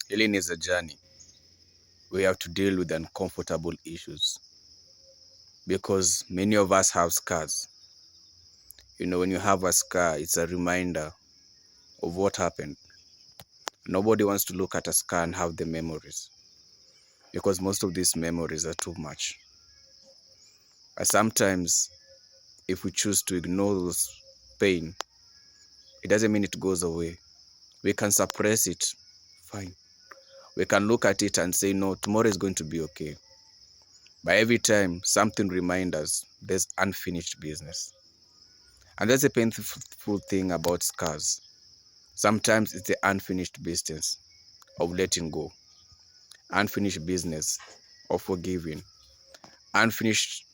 Healing is a journey. We have to deal with uncomfortable issues because many of us have scars. When you have a scar, it's a reminder of what happened. Nobody wants to look at a scar and have the memories because most of these memories are too much. But sometimes, if we choose to ignore those pain, it doesn't mean it goes away. We can suppress it, fine. We can look at it and say, no, tomorrow is going to be okay. But every time something reminds us, there's unfinished business. And that's a painful thing about scars. Sometimes it's the unfinished business of letting go, unfinished business of forgiving, unfinished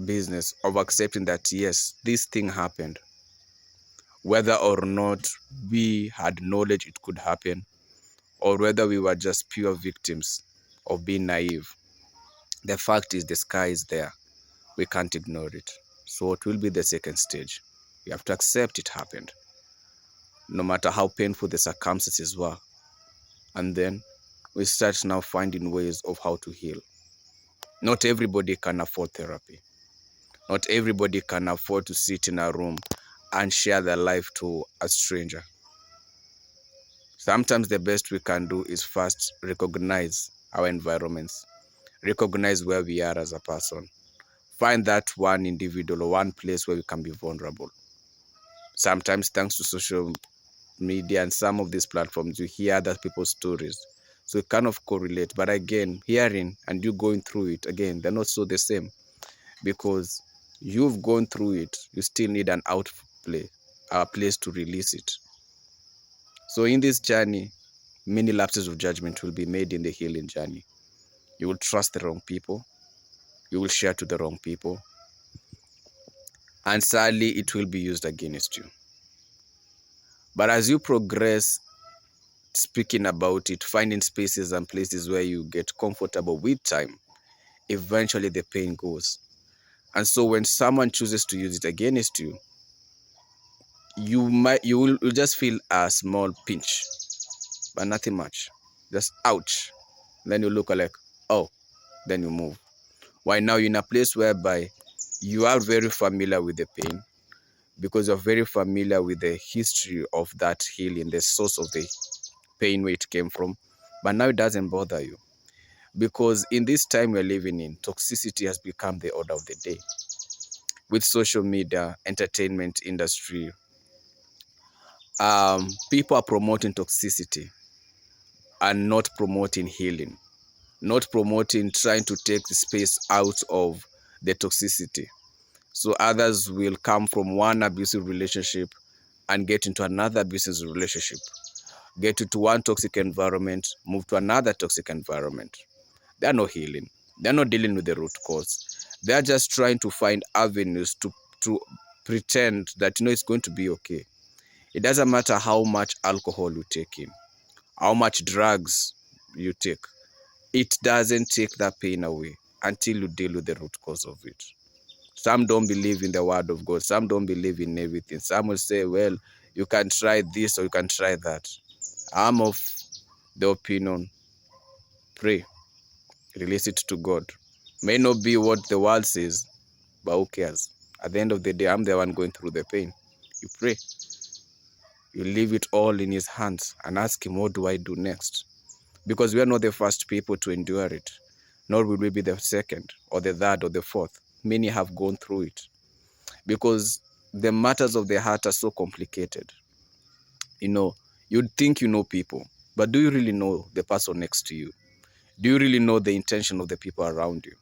business of accepting that, yes, this thing happened. Whether or not we had knowledge it could happen, or whether we were just pure victims of being naive, the fact is the scar is there. We can't ignore it. So it will be the second stage. We have to accept it happened, no matter how painful the circumstances were. And then we start now finding ways of how to heal. Not everybody can afford therapy. Not everybody can afford to sit in a room and share their life to a stranger. Sometimes the best we can do is first recognize our environments, recognize where we are as a person, find that one individual or one place where we can be vulnerable. Sometimes, thanks to social media and some of these platforms, you hear other people's stories. So it kind of correlate. But again, hearing and you going through it, again, they're not so the same because you've gone through it. You still need an outplay, a place to release it. So in this journey, many lapses of judgment will be made in the healing journey. You will trust the wrong people. You will share to the wrong people. And sadly, it will be used against you. But as you progress, speaking about it, finding spaces and places where you get comfortable with time, eventually the pain goes. And so when someone chooses to use it against you, you will just feel a small pinch, but nothing much. Just ouch. Then you look like, oh, then you move. Why now you're in a place whereby you are very familiar with the pain because you're very familiar with the history of that healing, the source of the pain, where it came from. But now it doesn't bother you because in this time we're living in, toxicity has become the order of the day. With social media, entertainment industry, people are promoting toxicity and not promoting healing, not promoting trying to take the space out of the toxicity. So others will come from one abusive relationship and get into another abusive relationship, get into one toxic environment, move to another toxic environment. They're not healing. They're not dealing with the root cause. They're just trying to find avenues to pretend that it's going to be okay. It doesn't matter how much alcohol you take in, how much drugs you take. It doesn't take that pain away until you deal with the root cause of it. Some don't believe in the word of God. Some don't believe in everything. Some will say, well, you can try this or you can try that. I'm of the opinion, pray, release it to God. May not be what the world says, but who cares? At the end of the day, I'm the one going through the pain. You pray. You leave it all in his hands and ask him, what do I do next? Because we are not the first people to endure it, nor will we be the second or the third or the fourth. Many have gone through it because the matters of the heart are so complicated. You'd think you know people, but do you really know the person next to you? Do you really know the intention of the people around you?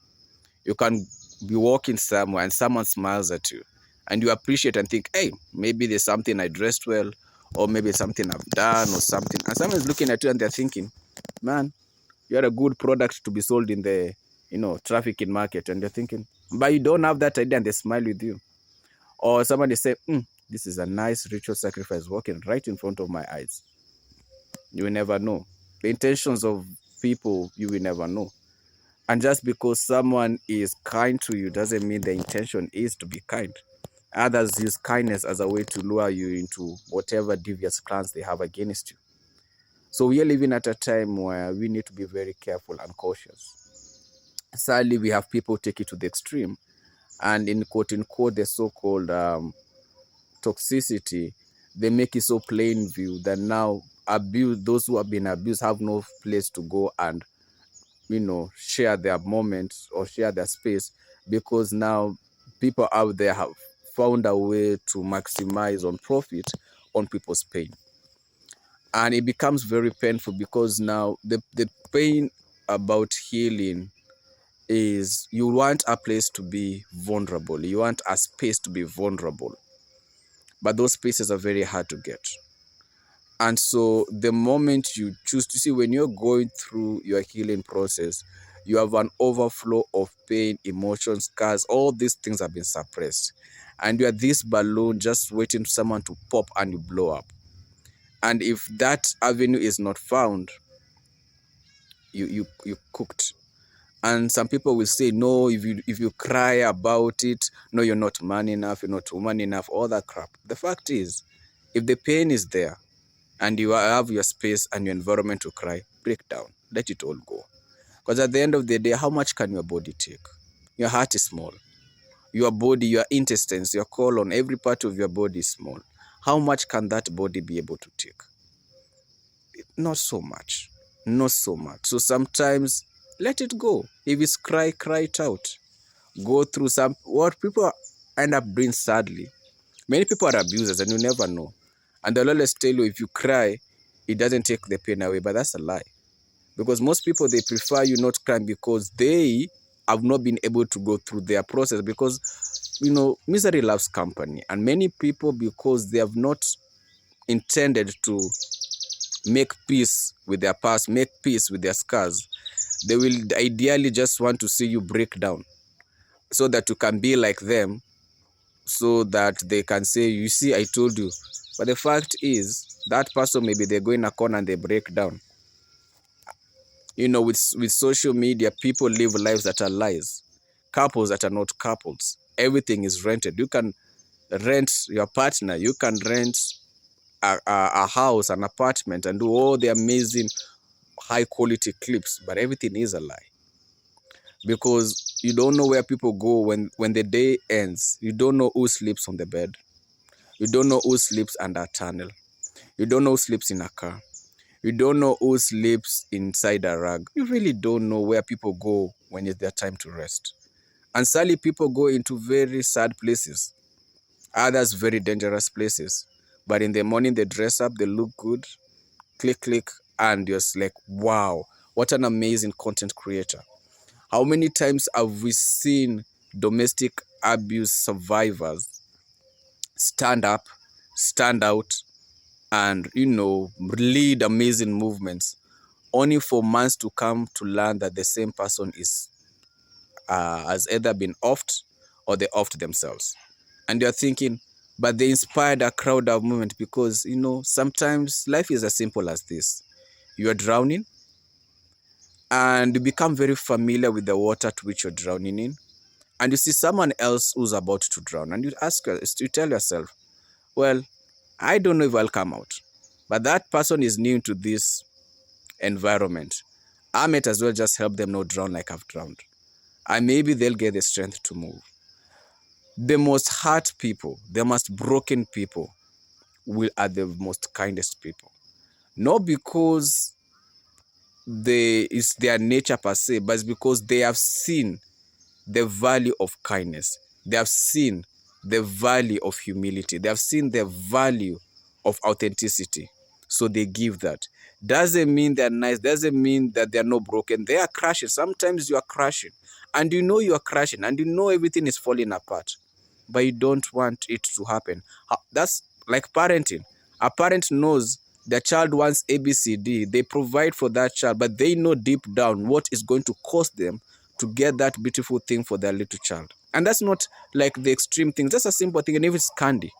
You can be walking somewhere and someone smiles at you and you appreciate and think, hey, maybe there's something I dressed well, or maybe something I've done or something. And someone's looking at you and they're thinking, man, you're a good product to be sold in the, trafficking market. And they're thinking, but you don't have that idea, and they smile with you. Or somebody say, this is a nice ritual sacrifice walking right in front of my eyes. You will never know. The intentions of people, you will never know. And just because someone is kind to you doesn't mean the intention is to be kind. Others use kindness as a way to lure you into whatever devious plans they have against you. So we are living at a time where we need to be very careful and cautious. Sadly, we have people take it to the extreme, and in quote unquote the so-called toxicity, they make it so plain view that now those who have been abused have no place to go and share their moments or share their space, because now people out there have found a way to maximize on profit on people's pain. And it becomes very painful, because now the pain about healing is you want a place to be vulnerable, you want a space to be vulnerable, but those spaces are very hard to get. And so the moment you choose to see, when you're going through your healing process, you have an overflow of pain, emotions, scars, all these things have been suppressed, and you are this balloon just waiting for someone to pop and you blow up. And if that avenue is not found, you cooked. And some people will say, no, if you cry about it, no, you're not man enough, you're not woman enough, all that crap. The fact is, if the pain is there and you have your space and your environment to cry, break down, let it all go. Because at the end of the day, how much can your body take? Your heart is small. Your body, your intestines, your colon, every part of your body is small. How much can that body be able to take? Not so much. Not so much. So sometimes let it go. If it's cry, cry it out. Go through what people end up doing, sadly. Many people are abusers and you never know. And they'll always tell you, if you cry, it doesn't take the pain away. But that's a lie. Because most people, they prefer you not crying because they have not been able to go through their process. Because, misery loves company. And many people, because they have not intended to make peace with their past, make peace with their scars, they will ideally just want to see you break down so that you can be like them, so that they can say, you see, I told you. But the fact is, that person, maybe they go in a corner and they break down. With social media, people live lives that are lies, couples that are not couples. Everything is rented. You can rent your partner, you can rent a house, an apartment, and do all the amazing high quality clips, but everything is a lie. Because you don't know where people go when the day ends. You don't know who sleeps on the bed. You don't know who sleeps under a tunnel. You don't know who sleeps in a car. You don't know who sleeps inside a rug. You really don't know where people go when it's their time to rest. And sadly, people go into very sad places, others very dangerous places. But in the morning, they dress up, they look good, click, click, and you're like, wow, what an amazing content creator. How many times have we seen domestic abuse survivors stand up, stand out, and, lead amazing movements, only for months to come to learn that the same person has either been offed or they offed themselves. And you're thinking, but they inspired a crowd of movement, because, sometimes life is as simple as this. You are drowning and you become very familiar with the water to which you're drowning in. And you see someone else who's about to drown, and you tell yourself, well, I don't know if I'll come out, but that person is new to this environment. I might as well just help them not drown like I've drowned. And maybe they'll get the strength to move. The most hurt people, the most broken people are the most kindest people. Not because it's their nature per se, but it's because they have seen the value of kindness. They have seen the value of humility. They have seen the value of authenticity. So they give that. Doesn't mean they're nice. Doesn't mean that they're not broken. They are crashing. Sometimes you are crashing. And you are crashing. And everything is falling apart. But you don't want it to happen. That's like parenting. A parent knows their child wants ABCD. They provide for that child. But they know deep down what is going to cost them to get that beautiful thing for their little child. And that's not like the extreme thing. That's a simple thing. And if it's candy.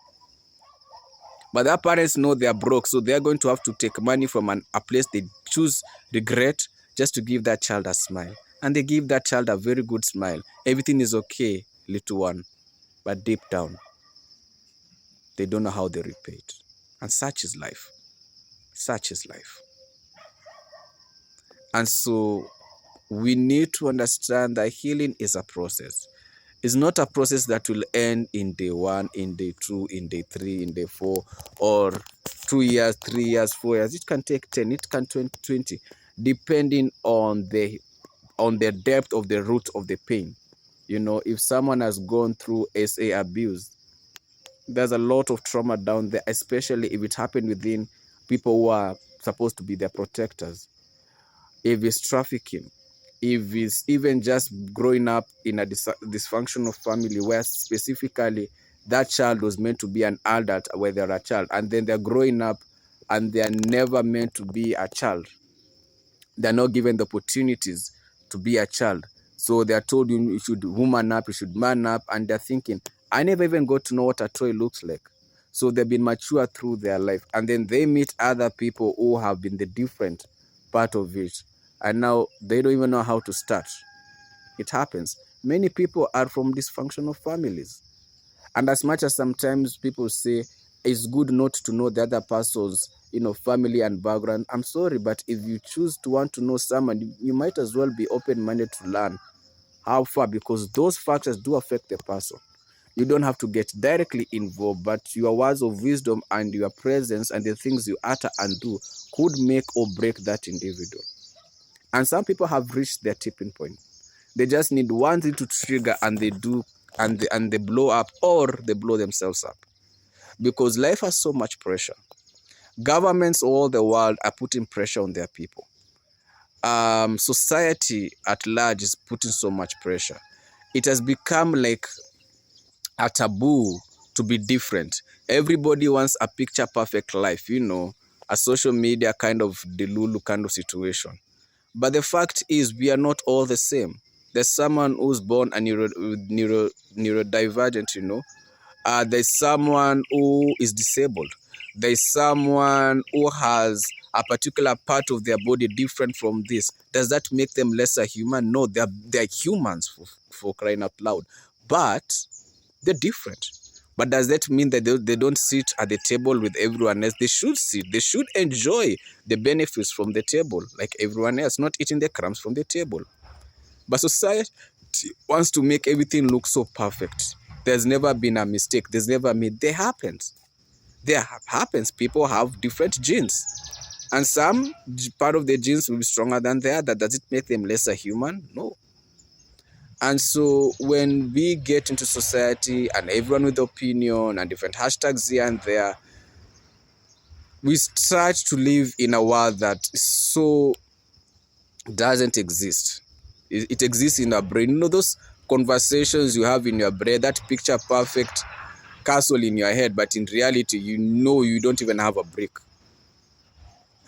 But their parents know they are broke, so they are going to have to take money from a place they choose regret just to give that child a smile. And they give that child a very good smile. Everything is okay, little one. But deep down, they don't know how they repay it. And such is life. Such is life. And so we need to understand that healing is a process. It's not a process that will end in day 1, in day 2, in day 3, in day 4, or 2 years, 3 years, 4 years. It can take 10, it can 20, depending on the depth of the root of the pain. If someone has gone through SA abuse, there's a lot of trauma down there, especially if it happened within people who are supposed to be their protectors. If it's trafficking, if it's even just growing up in a dysfunctional family where specifically that child was meant to be an adult where they're a child, and then they're growing up and they're never meant to be a child. They're not given the opportunities to be a child. So they're told you should woman up, you should man up, and they're thinking, I never even got to know what a toy looks like. So they've been mature through their life. And then they meet other people who have been the different part of it. And now they don't even know how to start. It happens. Many people are from dysfunctional families. And as much as sometimes people say it's good not to know the other person's, family and background, I'm sorry, but if you choose to want to know someone, you might as well be open-minded to learn how far, because those factors do affect the person. You don't have to get directly involved, but your words of wisdom and your presence and the things you utter and do could make or break that individual. And some people have reached their tipping point. They just need one thing to trigger, and they do, and they blow up, or they blow themselves up. Because life has so much pressure. Governments all the world are putting pressure on their people. Society at large is putting so much pressure. It has become like a taboo to be different. Everybody wants a picture perfect life, a social media kind of delulu kind of situation. But the fact is, we are not all the same. There's someone who's born a neurodivergent, there's someone who is disabled. There's someone who has a particular part of their body different from this. Does that make them lesser human? No, they're humans, for crying out loud. But they're different. But does that mean that they don't sit at the table with everyone else? They should sit. They should enjoy the benefits from the table like everyone else, not eating the crumbs from the table. But society wants to make everything look so perfect. There's never been a mistake. There's never been. There happens. There happens. People have different genes. And some part of the genes will be stronger than the other. Does it make them lesser human? No. And so when we get into society and everyone with opinion and different hashtags here and there, we start to live in a world that so doesn't exist. It exists in our brain. Those conversations you have in your brain, that picture perfect castle in your head, but in reality, you don't even have a brick.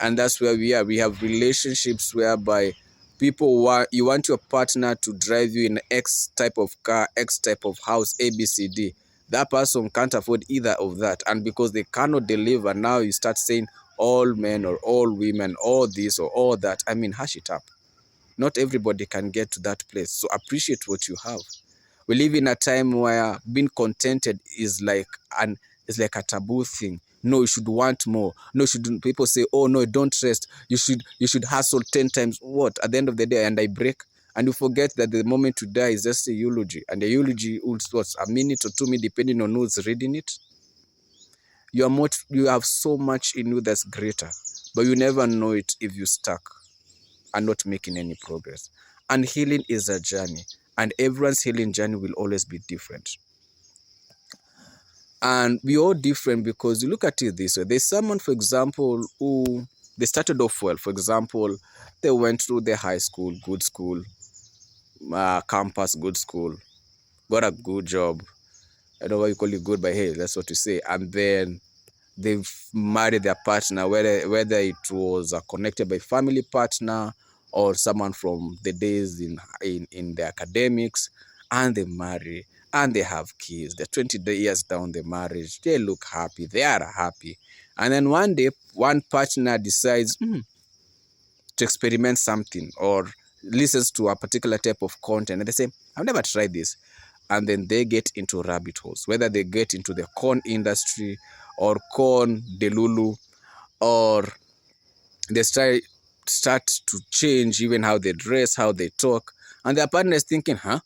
And that's where we are. We have relationships whereby you want your partner to drive you in X type of car, X type of house, ABCD. That person can't afford either of that. And because they cannot deliver, now you start saying all men or all women, all this or all that. Hush it up. Not everybody can get to that place. So appreciate what you have. We live in a time where being contented is like a taboo thing. No, you should want more. No, people say, oh no, don't rest. You should hustle 10 times. What? At the end of the day, and I break. And you forget that the moment you die is just a eulogy. And the eulogy was a minute or 2 minutes, depending on who's reading it. You have so much in you that's greater, but you never know it if you're stuck and not making any progress. And healing is a journey, and everyone's healing journey will always be different. And we're all different because you look at it this way. There's someone, for example, who they started off well. For example, they went through their high school, good school, campus, good school, got a good job. I don't know why you call it good, but hey, that's what you say. And then they've married their partner, whether it was connected by family partner or someone from the days in the academics, and they marry and they have kids. They're 20 years down the marriage. They look happy. They are happy. And then one day, one partner decides to experiment something or listens to a particular type of content, and they say, I've never tried this. And then they get into rabbit holes, whether they get into the corn industry or corn delulu, or they try start to change, even how they dress, how they talk, and their partner is thinking, huh,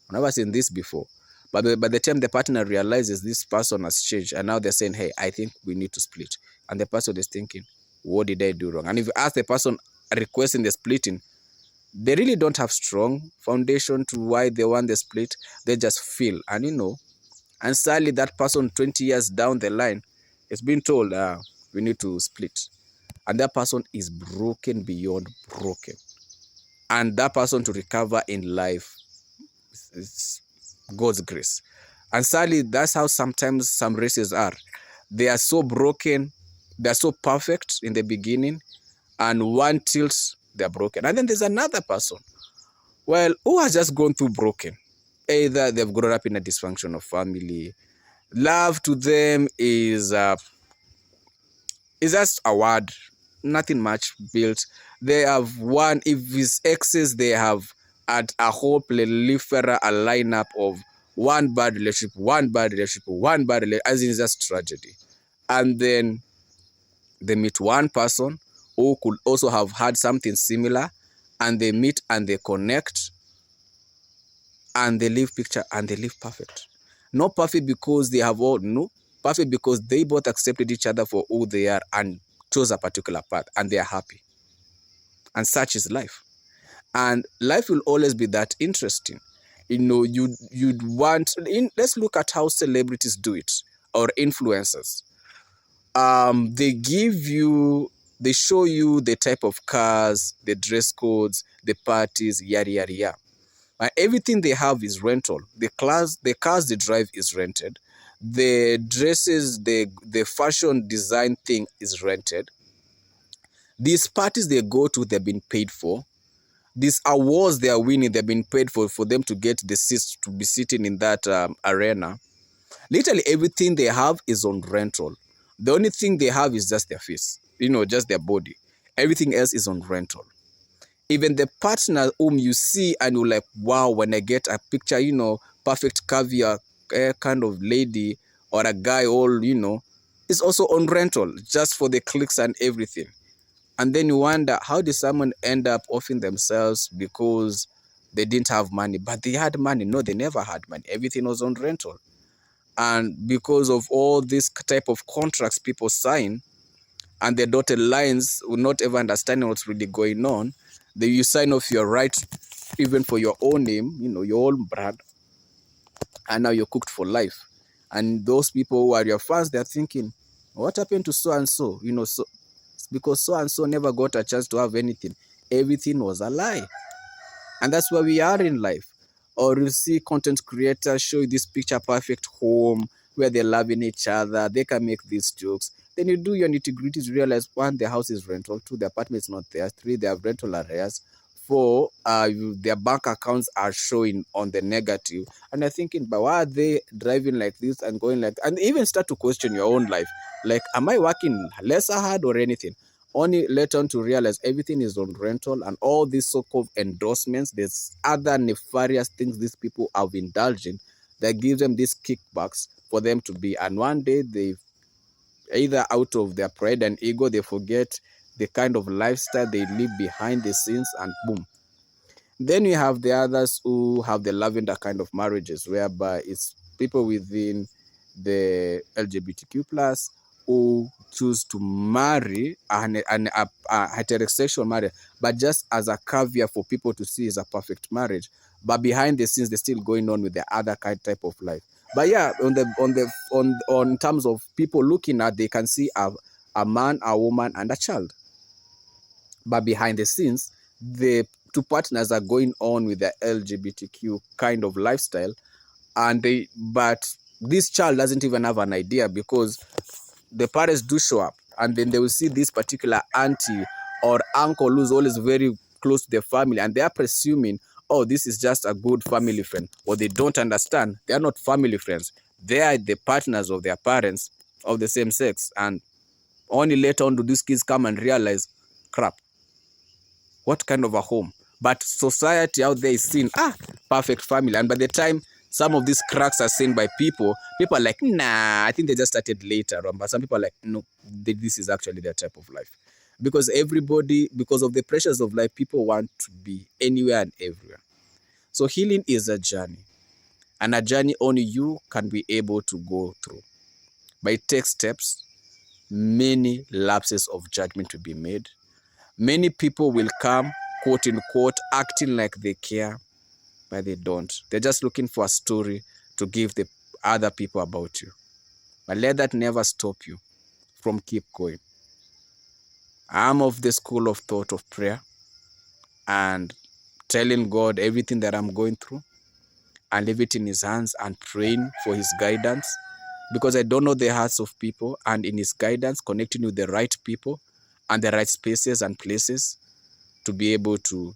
I've never seen this before. But by the time the partner realizes this person has changed, and now they're saying, hey, I think we need to split. And the person is thinking, what did I do wrong? And if you ask the person requesting the splitting, they really don't have strong foundation to why they want the split. They just feel, and and sadly that person 20 years down the line is being told, we need to split. And that person is broken beyond broken. And that person to recover in life is God's grace. And sadly, that's how sometimes some races are. They are so broken, they're so perfect in the beginning, and one tilt, they're broken. And then there's another person, well, who has just gone through broken. Either they've grown up in a dysfunctional family. Love to them is just a word, nothing much built. They have one, if his exes, they have at a whole plethora, a lineup of one bad relationship, as in just tragedy. And then they meet one person who could also have had something similar, and they meet and they connect, and they live picture and they live perfect. Not perfect because they have all, no, perfect because they both accepted each other for who they are and chose a particular path, and they are happy. And such is life. And life will always be that interesting. You'd want, let's look at how celebrities do it, or influencers. They show you the type of cars, the dress codes, the parties, yada yada yada. Everything they have is rental. The cars they drive is rented. The dresses, the fashion design thing is rented. These parties they go to, they've been paid for. These awards they are winning, they've been paid for them to get the seats to be sitting in that arena. Literally everything they have is on rental. The only thing they have is just their face, just their body. Everything else is on rental. Even the partner whom you see and you're like, wow, when I get a picture, perfect caviar kind of lady, or a guy all, is also on rental just for the clicks and everything. And then you wonder, how did someone end up offing themselves because they didn't have money? But they had money. No, they never had money. Everything was on rental. And because of all this type of contracts people sign, and the dotted lines will not ever understanding what's really going on, then you sign off your right even for your own name, your own brand, and now you're cooked for life. And those people who are your fans, they're thinking, what happened to so and so? So because so and so never got a chance to have anything. Everything was a lie. And that's where we are in life. Or you see content creators show you this picture perfect home where they're loving each other, they can make these jokes. Then you do your nitty-gritties, realize one, the house is rental, two, the apartment is not there, three, they have rental areas, four, their bank accounts are showing on the negative. And you're thinking, but why are they driving like this and going like that? And even start to question your own life. Like, am I working lesser hard or anything? Only later on to realize everything is on rental, and all these so-called endorsements, there's other nefarious things these people have indulged in that gives them these kickbacks for them to be. And one day they, either out of their pride and ego, they forget the kind of lifestyle they live behind the scenes, and boom. Then we have the others who have the lavender kind of marriages, whereby it's people within the LGBTQ plus who choose to marry a heterosexual marriage, but just as a caveat for people to see as a perfect marriage. But behind the scenes, they're still going on with the other kind type of life. But yeah, on terms of people looking at, they can see a man, a woman, and a child. But behind the scenes, the two partners are going on with the LGBTQ kind of lifestyle, but this child doesn't even have an idea, because the parents do show up, and then they will see this particular auntie or uncle who's always very close to the family, and they are presuming, oh, this is just a good family friend. Or they don't understand, they are not family friends. They are the partners of their parents of the same sex. And only later on do these kids come and realize, crap, what kind of a home? But society out there is seeing, perfect family. And by the time some of these cracks are seen by people are like, nah, I think they just started later on. But some people are like, no, this is actually their type of life. Because because of the pressures of life, people want to be anywhere and everywhere. So healing is a journey, and a journey only you can be able to go through. But it takes steps, many lapses of judgment to be made. Many people will come, quote unquote, acting like they care, but they don't. They're just looking for a story to give the other people about you. But let that never stop you from keep going. I'm of the school of thought of prayer and telling God everything that I'm going through and leave it in his hands and praying for his guidance, because I don't know the hearts of people, and in his guidance, connecting with the right people and the right spaces and places to be able to,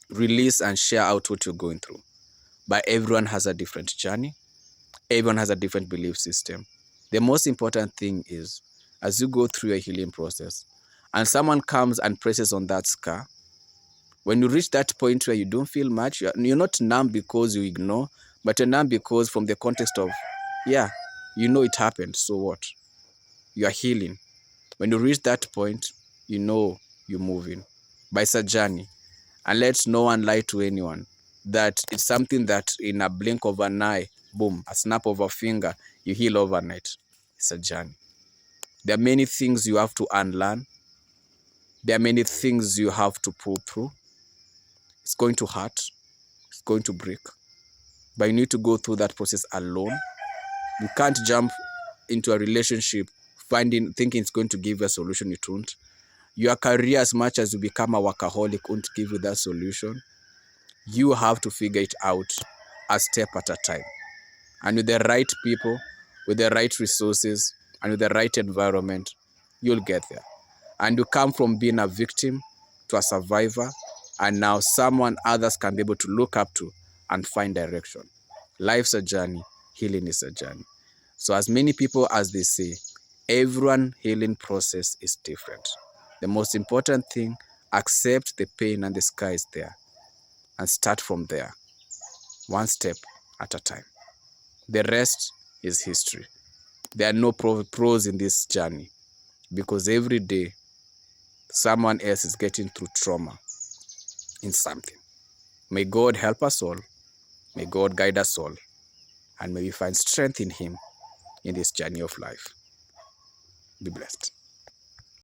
release and share out what you're going through. But everyone has a different journey. Everyone has a different belief system. The most important thing is, as you go through your healing process and someone comes and presses on that scar, when you reach that point where you don't feel much, you're not numb because you ignore, but you're numb because from the context of, it happened, so what? You are healing. When you reach that point, you're moving. But it's a journey. And let no one lie to anyone that it's something that in a blink of an eye, boom, a snap of a finger, you heal overnight. It's a journey. There are many things you have to unlearn. There are many things you have to pull through. It's going to hurt. It's going to break. But you need to go through that process alone. You can't jump into a relationship thinking it's going to give you a solution. It won't. Your career, as much as you become a workaholic, won't give you that solution. You have to figure it out a step at a time. And with the right people, with the right resources, and with the right environment, you'll get there. And you come from being a victim to a survivor, and now someone others can be able to look up to and find direction. Life's a journey. Healing is a journey. So as many people as they say, everyone healing process is different. The most important thing, accept the pain and the scar is there and start from there, one step at a time. The rest is history. There are no pros in this journey because every day someone else is getting through trauma in something. May God help us all. May God guide us all. And may we find strength in him in this journey of life. Be blessed.